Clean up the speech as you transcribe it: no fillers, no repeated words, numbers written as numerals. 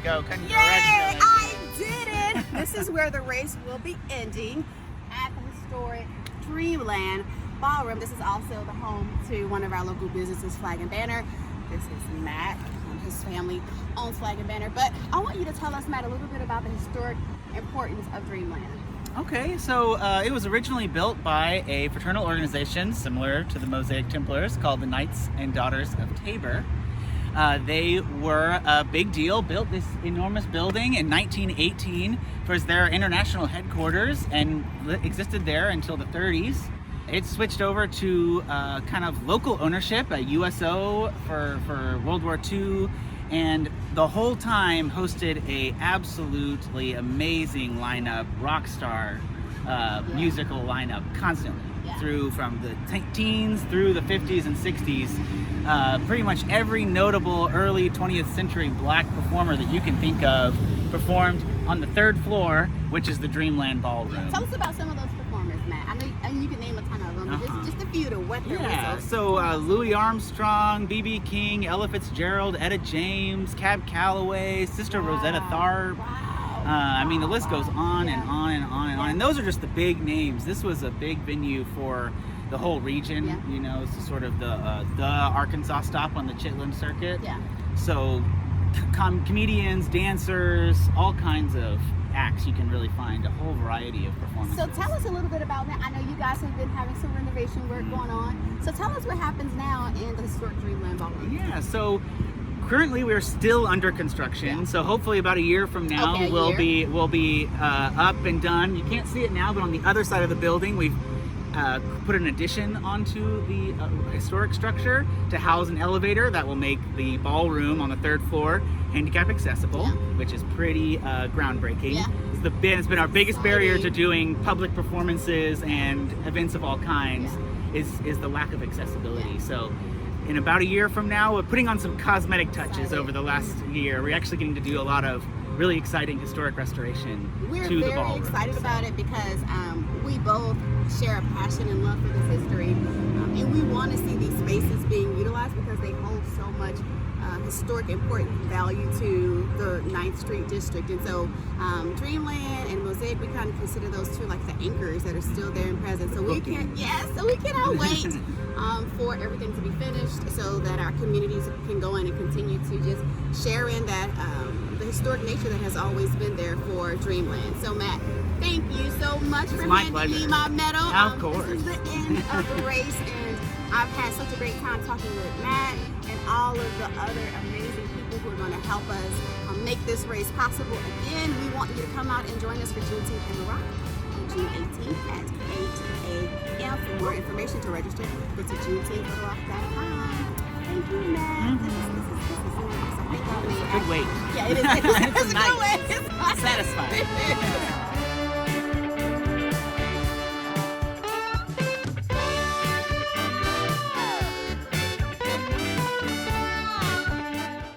go. Congratulations. Yay! I did it! This is where the race will be ending at the historic Dreamland Ballroom. This is also the home to one of our local businesses, Flag and Banner. This is Matt. His family owns Flag and Banner. But I want you to tell us, Matt, a little bit about the historic importance of Dreamland. Okay, so it was originally built by a fraternal organization similar to the Mosaic Templars called the Knights and Daughters of Tabor. They were a big deal, built this enormous building in 1918 for their international headquarters and existed there until the 30s. It switched over to kind of local ownership, a USO for World War II, and the whole time hosted a absolutely amazing lineup, rock star musical lineup constantly through from the teens through the 50s and 60s. Pretty much every notable early 20th century black performer that you can think of performed on the third floor, which is the Dreamland Ballroom. Tell us about some of those performers, Matt. I know you can name a ton of them, but just a few to wet their whistles. So Louis Armstrong, B.B. King, Ella Fitzgerald, Etta James, Cab Calloway, Sister Rosetta Tharpe. I mean, the list goes on and on and on and on. And those are just the big names. This was a big venue for the whole region. You know, it's sort of the Arkansas stop on the Chitlin circuit. So comedians, dancers, all kinds of acts. You can really find a whole variety of performances. So tell us a little bit about that. I know you guys have been having some renovation work going on. So tell us what happens now in the historic Dreamland Ballroom. Yeah, so currently we're still under construction. So hopefully about a year from now we'll be up and done. You can't see it now, but on the other side of the building we've put an addition onto the historic structure to house an elevator that will make the ballroom on the third floor handicap accessible, which is pretty groundbreaking. It's been our biggest barrier to doing public performances and events of all kinds is the lack of accessibility. So in about a year from now, we're putting on some cosmetic touches over the last year. We're actually getting to do a lot of really exciting historic restoration to the ballroom. We're very excited about it because we both share a passion and love for this history, and we want to see these spaces being utilized because they hold so much historic important value to the 9th Street district. And so Dreamland and Mosaic, we kind of consider those two like the anchors that are still there and present. So we cannot wait for everything to be finished so that our communities can go in and continue to just share in that the historic nature that has always been there for Dreamland. So Matt, thank you so much for handing me my medal. Of course. This is the end of the race, and I've had such a great time talking with Matt and all of the other amazing people who are going to help us make this race possible. Again, we want you to come out and join us for Juneteenth in the Rock on June 18th at 8 a.m. For more information to register, go to JuneteenthInTheRock.com. Thank you, Matt. This is nice. I think Good wait. Yeah, it is. It's a good wait. Satisfying.